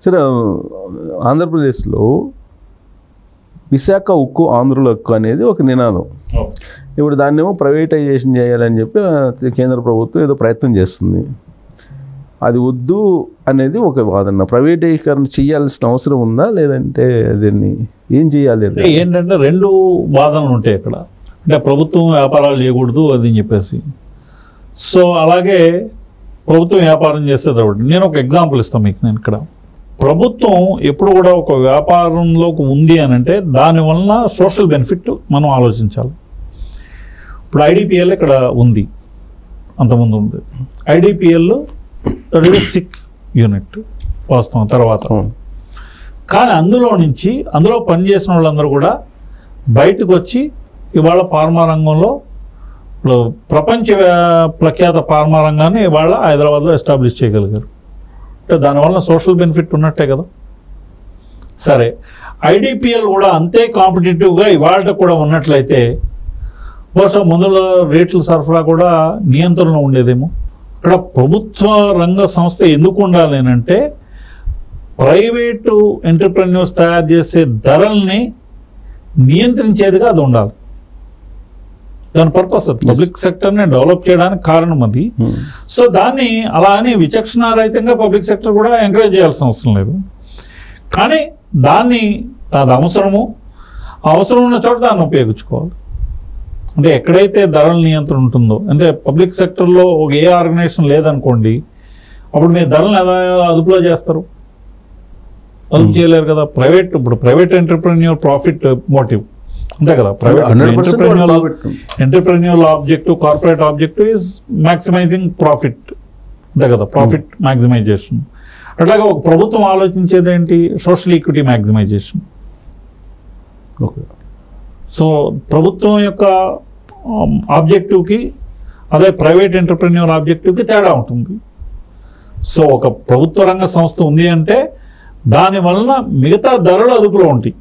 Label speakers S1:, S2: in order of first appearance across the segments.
S1: సరే, ఆంధ్రప్రదేశ్లో విశాఖ ఉక్కు ఆంధ్రుల ఉక్కు అనేది ఒక నినాదం. ఇప్పుడు దాన్నేమో ప్రైవేటైజేషన్ చేయాలని చెప్పి కేంద్ర ప్రభుత్వం ఏదో ప్రయత్నం చేస్తుంది. అది వద్దు అనేది ఒక వాదన. ప్రైవేటీకరణ చేయాల్సిన అవసరం ఉందా, లేదంటే దీన్ని ఏం చేయాలి?
S2: ఏంటంటే రెండు వాదనలు ఉంటాయి ఇక్కడ. అంటే ప్రభుత్వం వ్యాపారాలు చేయకూడదు అది అని చెప్పేసి. సో అలాగే ప్రభుత్వం వ్యాపారం చేసేటప్పుడు నేను ఒక ఎగ్జాంపుల్ ఇస్తాను మీకు. నేను ఇక్కడ ప్రభుత్వం ఎప్పుడు కూడా ఒక వ్యాపారంలోకి ఉంది అని అంటే దానివల్ల సోషల్ బెనిఫిట్ మనం ఆలోచించాలి. ఇప్పుడు ఐడిపిఎల్ ఇక్కడ ఉంది, అంతకుముందు ఉంది. IDPL that is sick unit వాస్తవం తర్వాత. కానీ అందులో పనిచేసిన వాళ్ళందరూ కూడా బయటకు వచ్చి ఇవాళ ఫార్మా రంగంలో ప్రపంచ ప్రఖ్యాత ఫార్మా రంగాన్ని ఇవాళ హైదరాబాద్లో ఎస్టాబ్లిష్ చేయగలిగారు. అంటే దానివల్ల సోషల్ బెనిఫిట్ ఉన్నట్టే కదా. సరే, ఐడిపిఎల్ కూడా అంతే కాంపిటేటివ్గా ఇవాళ కూడా ఉన్నట్లయితే బహుశా ముందులో రేట్ల సరఫరా కూడా నియంత్రణ ఉండేదేమో. ఇక్కడ ప్రభుత్వ రంగ సంస్థ ఎందుకు ఉండాలి అంటే ప్రైవేటు ఎంటర్ప్రెన్యూర్స్ తయారు చేసే ధరల్ని నియంత్రించేదిగా అది ఉండాలి. దాని పర్పస్ అది పబ్లిక్ సెక్టర్ని డెవలప్ చేయడానికి కారణం అది. సో దాన్ని అలా అని విచక్షణారహితంగా పబ్లిక్ సెక్టర్ కూడా ఎంకరేజ్ చేయాల్సిన అవసరం లేదు. కానీ దాన్ని అది అవసరం ఉన్న చోట దాన్ని ఉపయోగించుకోవాలి. అంటే ఎక్కడైతే ధరల నియంత్రణ ఉంటుందో, అంటే పబ్లిక్ సెక్టర్లో ఒక ఏ ఆర్గనైజేషన్ లేదనుకోండి, అప్పుడు మీరు ధరలను ఎలా అదుపులో చేస్తారు? అదుపు చేయలేరు కదా. ఇప్పుడు ప్రైవేట్ ఎంటర్ప్రెన్యూర్ ప్రాఫిట్ మోటివ్ అంతే కదా. Entrepreneur objective, corporate objective is maximising profit అంతే కదా, ప్రాఫిట్ మ్యాక్సిమైజేషన్. అట్లాగే ఒక ప్రభుత్వం ఆలోచించేది ఏంటి? Social equity maximisation.
S1: Okay.
S2: So ప్రభుత్వం యొక్క ఆబ్జెక్టివ్కి అదే ప్రైవేట్ ఎంటర్ప్రెన్యూర్ ఆబ్జెక్టివ్కి తేడా ఉంటుంది. సో ఒక ప్రభుత్వ రంగ సంస్థ ఉంది అంటే దాని వలన మిగతా ధరలు అదుపులో ఉంటాయి.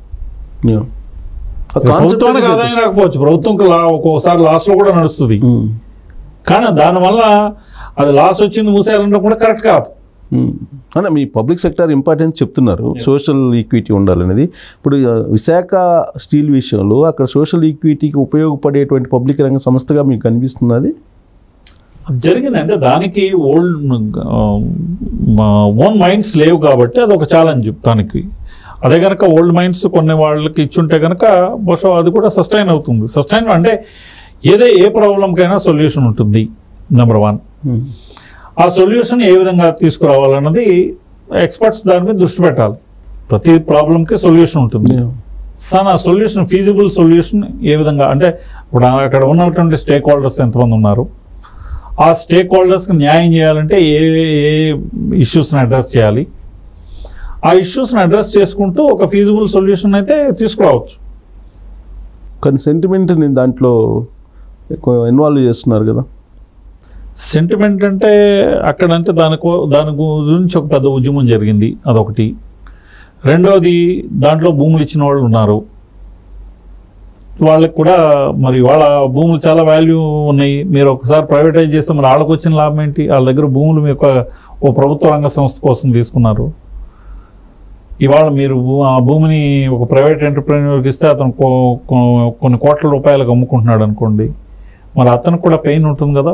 S2: ప్రభుత్వానికి ఆదాయం రాకపోవచ్చు, ప్రభుత్వంకి ఒక్కోసారి లాస్లో కూడా నడుస్తుంది. కానీ దానివల్ల అది లాస్ వచ్చింది మూసేయాలంటే కూడా కరెక్ట్ కాదు.
S1: అంటే మీ పబ్లిక్ సెక్టర్ ఇంపార్టెన్స్ చెప్తున్నారు, సోషల్ ఈక్విటీ ఉండాలనేది. ఇప్పుడు విశాఖ స్టీల్ విషయంలో అక్కడ సోషల్ ఈక్విటీకి ఉపయోగపడేటువంటి పబ్లిక్ రంగ సంస్థగా మీకు కనిపిస్తుంది అది
S2: జరిగింది. అంటే దానికి ఓన్ మైండ్స్ లేవు కాబట్టి అది ఒక ఛాలెంజ్ దానికి. అదే కనుక ఓల్డ్ మైండ్స్ కొన్ని వాళ్ళకి ఇచ్చుంటే కనుక బహుశా అది కూడా సస్టైన్ అవుతుంది. సస్టైన్ అంటే ఏ ప్రాబ్లంకైనా సొల్యూషన్ ఉంటుంది నెంబర్ 1. ఆ సొల్యూషన్ ఏ విధంగా తీసుకురావాలన్నది ఎక్స్పర్ట్స్ దాని మీద దృష్టి పెట్టాలి. ప్రతి ప్రాబ్లంకి సొల్యూషన్ ఉంటుంది. ఆ సొల్యూషన్ ఫీజిబుల్ సొల్యూషన్ ఏ విధంగా అంటే ఇప్పుడు అక్కడ ఉన్నటువంటి స్టేక్ హోల్డర్స్ ఎంతమంది ఉన్నారు, ఆ స్టేక్ హోల్డర్స్కి న్యాయం చేయాలంటే ఏ ఇష్యూస్ని అడ్రస్ చేయాలి, ఆ ఇష్యూస్ని అడ్రస్ చేసుకుంటూ ఒక ఫీజిబుల్ సొల్యూషన్ అయితే తీసుకురావచ్చు.
S1: కానీ సెంటిమెంట్ని దాంట్లో ఎక్కువ ఇన్వాల్వ్ చేస్తున్నారు కదా.
S2: సెంటిమెంట్ అంటే అక్కడంటే దాని గురించి ఒక పెద్ద ఉద్యమం జరిగింది, అదొకటి. రెండోది దాంట్లో భూములు ఇచ్చిన వాళ్ళు ఉన్నారు, వాళ్ళకి కూడా మరి వాళ్ళ భూములు చాలా వాల్యూ ఉన్నాయి. మీరు ఒకసారి ప్రైవేటైజ్ చేస్తే మరి వాళ్ళకి వచ్చిన లాభం ఏంటి? వాళ్ళ దగ్గర భూములు మీ ఓ ప్రభుత్వ రంగ సంస్థ కోసం తీసుకున్నారు. ఇవాళ మీరు ఆ భూమిని ఒక ప్రైవేట్ ఎంటర్ప్రెన్యూర్కి ఇస్తే అతను కొన్ని కోట్ల రూపాయలకు అమ్ముకుంటున్నాడు అనుకోండి, మరి అతనికి కూడా పెయిన్ ఉంటుంది కదా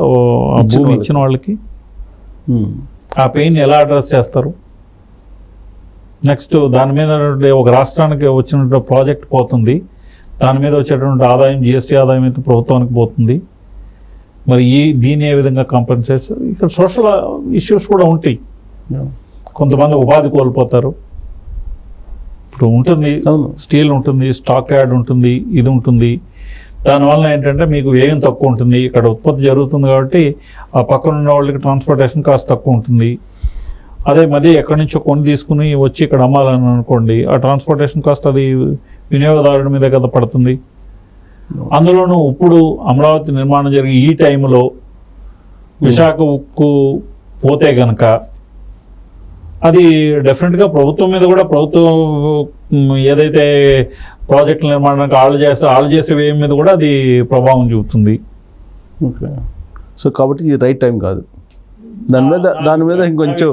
S2: ఆ భూమి ఇచ్చిన వాళ్ళకి. ఆ పెయిన్ ఎలా అడ్రస్ చేస్తారు? నెక్స్ట్ దాని మీద ఒక రాష్ట్రానికి వచ్చిన ప్రాజెక్ట్ పోతుంది, దాని మీద వచ్చేటువంటి ఆదాయం జిఎస్టీ ఆదాయం అయితే ప్రభుత్వానికి పోతుంది. మరి దీన్ని ఏ విధంగా కాంపెన్సేట్? ఇక్కడ సోషల్ ఇష్యూస్ కూడా ఉంటాయి. కొంతమంది ఉపాధి కోల్పోతారు. ఇప్పుడు ఉంటుంది స్టీల్ ఉంటుంది, స్టాక్ యార్డ్ ఉంటుంది, ఇది ఉంటుంది. దానివల్ల ఏంటంటే మీకు వ్యయం తక్కువ ఉంటుంది. ఇక్కడ ఉత్పత్తి జరుగుతుంది కాబట్టి ఆ పక్కన ఉన్న వాళ్ళకి ట్రాన్స్పోర్టేషన్ కాస్ట్ తక్కువ ఉంటుంది. అదే మళ్ళీ ఎక్కడి నుంచో కొని తీసుకుని వచ్చి ఇక్కడ అమ్మాలని అనుకోండి, ఆ ట్రాన్స్పోర్టేషన్ కాస్ట్ అది వినియోగదారుడి మీద కదా పడుతుంది. అందులోనూ ఇప్పుడు అమరావతి నిర్మాణం జరిగే ఈ టైంలో విశాఖ ఉక్కు పోతే గనక అది డెఫినెట్గా ప్రభుత్వం మీద కూడా, ప్రభుత్వం ఏదైతే ప్రాజెక్టుల నిర్మాణానికి వాళ్ళు చేసే వ్యయం మీద కూడా అది ప్రభావం చూపుతుంది.
S1: ఓకే. సో కాబట్టి ఇది రైట్ టైం కాదు దాని మీద ఇంకొంచెం.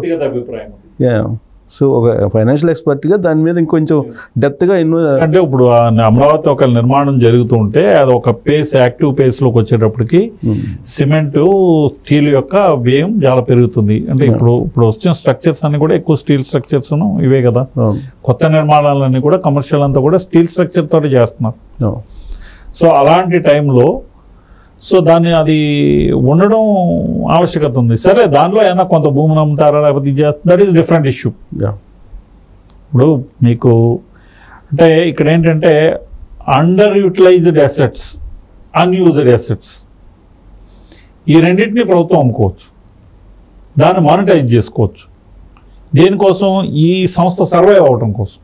S1: సో ఒక ఫైనాన్షియల్ ఎక్స్పర్ట్గా దాని మీద ఇంకొంచెం డెప్త్గా ఎన్నో
S2: అంటే ఇప్పుడు అమరావతి ఒక నిర్మాణం జరుగుతూ ఉంటే అది ఒక యాక్టివ్ పేస్లోకి వచ్చేటప్పటికి సిమెంట్ స్టీల్ యొక్క వ్యయం చాలా పెరుగుతుంది. అంటే ఇప్పుడు వచ్చిన స్ట్రక్చర్స్ అన్ని కూడా ఎక్కువ స్టీల్ స్ట్రక్చర్స్ ఇవే కదా. కొత్త నిర్మాణాలన్నీ కూడా కమర్షియల్ అంతా కూడా స్టీల్ స్ట్రక్చర్ తోటి చేస్తున్నారు. సో అలాంటి టైంలో సో దాన్ని అది ఉండడం ఆవశ్యకత ఉంది. సరే దానిలో ఏమైనా కొంత భూమిని అమ్ముతారా లేకపోతే దట్ ఈస్ డిఫరెంట్ ఇష్యూ. ఇప్పుడు మీకు అంటే ఇక్కడ ఏంటంటే under utilised assets, unused assets, ఈ రెండింటినీ ప్రభుత్వం అమ్ముకోవచ్చు, దాన్ని మానిటైజ్ చేసుకోవచ్చు. దేనికోసం? ఈ సంస్థ సర్వైవ్ అవడం కోసం.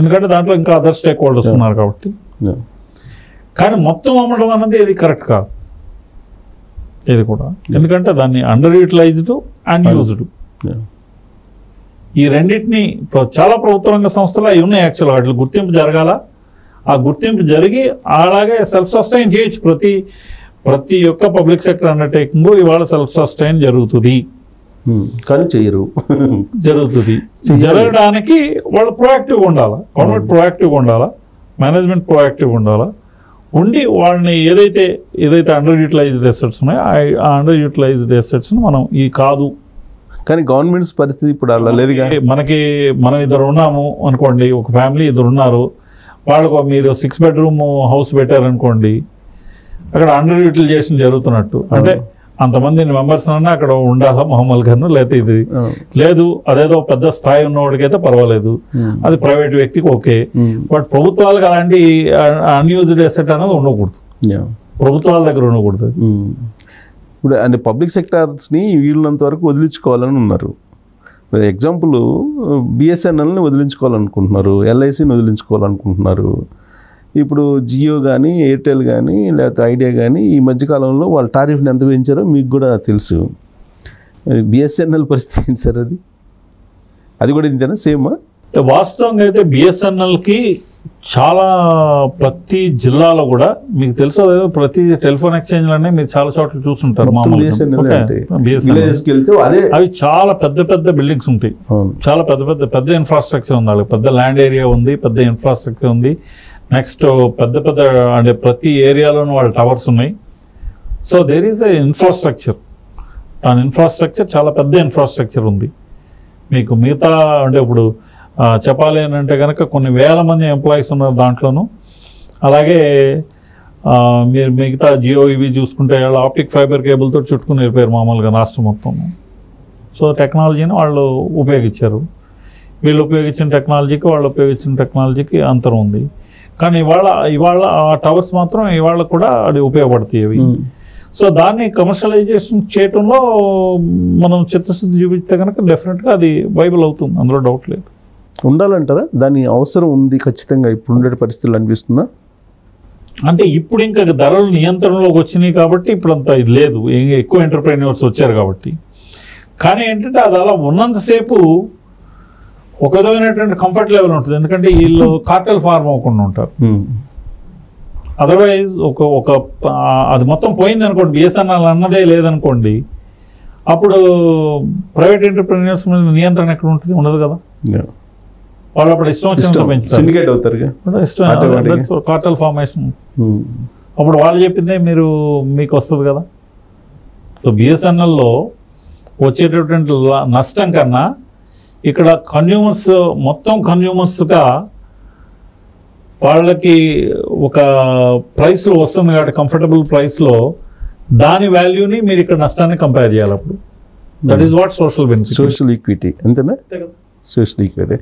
S2: ఎందుకంటే దాంట్లో ఇంకా అదర్ స్టేక్ హోల్డర్స్ ఉన్నారు కాబట్టి. కానీ మొత్తం అమ్మడం అన్నది ఇది కరెక్ట్ కాదు ఇది కూడా. ఎందుకంటే దాన్ని అండర్ యూటిలైజ్డ్, అన్యూజ్డ్, ఈ రెండింటినీ చాలా ప్రభుత్వ రంగ సంస్థలు అవి ఉన్నాయి. యాక్చువల్గా వాటి గుర్తింపు జరగాల. ఆ గుర్తింపు జరిగి అలాగే సెల్ఫ్ సస్టైన్ చేయొచ్చు. ప్రతి ఒక్క పబ్లిక్ సెక్టర్ అండర్టేకింగ్ ఇవాళ సెల్ఫ్ సస్టైన్ జరుగుతుంది.
S1: కానీ చేయరు.
S2: జరుగుతుంది. జరగడానికి వాళ్ళు ప్రొయాక్టివ్గా ఉండాలి. గవర్నమెంట్ ప్రొయాక్టివ్గా ఉండాలా, మేనేజ్మెంట్ ప్రొయాక్టివ్గా ఉండాలా. ఉండి వాళ్ళని ఏదైతే అండర్ యూటిలైజ్డ్ అసెట్స్ ఉన్నాయో ఆ అండర్ యూటిలైజ్డ్ అసెట్స్ని మనం ఈ కాదు.
S1: కానీ గవర్నమెంట్స్ పరిస్థితి ఇప్పుడు అలా లేదుగా.
S2: మనం ఇద్దరు ఉన్నాము అనుకోండి, ఒక ఫ్యామిలీ ఇద్దరు ఉన్నారు, వాళ్ళకు మీరు 6 bedroom హౌస్ పెట్టారనుకోండి, అక్కడ అండర్ యూటిలైజేషన్ జరుగుతున్నట్టు. అంటే అంతమంది మెంబర్స్ అన్నా అక్కడ ఉండాలా మామూలుగా, లేకపోతే ఇది లేదు అదేదో పెద్ద స్థాయి ఉన్నవాడికైతే పర్వాలేదు, అది ప్రైవేట్ వ్యక్తికి ఓకే. బట్ ప్రభుత్వాలకు అలాంటి అన్యూజ్డ్ అసెట్ అనేది ఉండకూడదు, ప్రభుత్వాల దగ్గర ఉండకూడదు.
S1: ఇప్పుడు అంటే పబ్లిక్ సెక్టార్స్ని వీళ్ళంత వరకు వదిలించుకోవాలని ఉన్నారు. ఎగ్జాంపుల్ బిఎస్ఎన్ఎల్ని వదిలించుకోవాలనుకుంటున్నారు, ఎల్ఐసిని వదిలించుకోవాలనుకుంటున్నారు. ఇప్పుడు జియో కానీ, ఎయిర్టెల్ కానీ, లేకపోతే ఐడియా కానీ ఈ మధ్యకాలంలో వాళ్ళ టారిఫ్ని ఎంత పెంచారో మీకు కూడా తెలుసు. బిఎస్ఎన్ఎల్ పరిస్థితి ఏంటి సార్? అది కూడా ఇంతేనా, సేమా?
S2: వాస్తవంగా అయితే బిఎస్ఎన్ఎల్కి చాలా ప్రతి జిల్లాలో కూడా మీకు తెలుసు, ప్రతి టెలిఫోన్ ఎక్స్చేంజ్లనే మీరు చాలా చోట్ల చూస్తుంటారు. అవి చాలా పెద్ద బిల్డింగ్స్ ఉంటాయి, చాలా పెద్ద ఇన్ఫ్రాస్ట్రక్చర్ ఉంది, వాళ్ళకి పెద్ద ల్యాండ్ ఏరియా ఉంది, పెద్ద ఇన్ఫ్రాస్ట్రక్చర్ ఉంది. నెక్స్ట్ పెద్ద అంటే ప్రతి ఏరియాలోనూ వాళ్ళ టవర్స్ ఉన్నాయి. So there is a infrastructure. దాని ఇన్ఫ్రాస్ట్రక్చర్ చాలా పెద్ద ఇన్ఫ్రాస్ట్రక్చర్ ఉంది. మీకు మిగతా అంటే ఇప్పుడు చెప్పాలి అంటే కనుక కొన్ని వేల మంది ఎంప్లాయీస్ ఉన్నారు దాంట్లోనూ. అలాగే మీరు మిగతా జియో ఇవి చూసుకుంటే వాళ్ళు ఆప్టిక్ ఫైబర్ కేబుల్తో చుట్టుకుని వెళ్ళిపోయారు మామూలుగా రాష్ట్రం మొత్తం. సో టెక్నాలజీని వాళ్ళు ఉపయోగించారు. వీళ్ళు ఉపయోగించిన టెక్నాలజీకి వాళ్ళు ఉపయోగించిన టెక్నాలజీకి అంతరం ఉంది. కానీ ఇవాళ ఆ టవర్స్ మాత్రం ఇవాళ కూడా అది ఉపయోగపడతాయి అవి. సో దాన్ని కమర్షియలైజేషన్ చేయటంలో మనం చిత్తశుద్ధి చూపిస్తే కనుక డెఫినెట్గా అది వైబుల్ అవుతుంది, అందులో డౌట్ లేదు.
S1: ఉండాలంటారా? దాని అవసరం ఉంది ఖచ్చితంగా ఇప్పుడు ఉండే పరిస్థితులు అనిపిస్తుందా?
S2: అంటే ఇప్పుడు ఇంకా ధరలు నియంత్రణలోకి వచ్చినాయి కాబట్టి ఇప్పుడు అంత ఇది లేదు, ఎక్కువ ఎంటర్ప్రెన్యూర్స్ వచ్చారు కాబట్టి. కానీ ఏంటంటే అది అలా ఉన్నంతసేపు ఒక విధమైనటువంటి కంఫర్ట్ లెవెల్ ఉంటుంది. ఎందుకంటే వీళ్ళు కార్టెల్ ఫార్మ్ అవ్వకుండా ఉంటారు. అదర్వైజ్ ఒక అది మొత్తం పోయింది అనుకోండి, బిఎస్ఎన్ఎల్ అన్నదే లేదనుకోండి, అప్పుడు ప్రైవేట్ ఎంటర్ప్రెన్యూర్స్ మీద నియంత్రణ ఎక్కడ ఉంటుంది? ఉండదు కదా. వాళ్ళు అప్పుడు ఇష్టం వచ్చినంత పెంచుతారు, కార్టెల్ ఫార్మేషన్. అప్పుడు వాళ్ళు చెప్పిందే మీకు వస్తుంది కదా. సో బిఎస్ఎన్ఎల్లో వచ్చేటటువంటి నష్టం కన్నా ఇక్కడ మొత్తం కన్జ్యూమర్స్గా వాళ్ళకి ఒక ప్రైస్లో వస్తుంది కాబట్టి కంఫర్టబుల్ ప్రైస్లో దాని వాల్యూని మీరు ఇక్కడ నష్టాన్ని కంపేర్ చేయాలి. అప్పుడు that is what social benefit,
S1: social equity. అంతేనా? Social equity.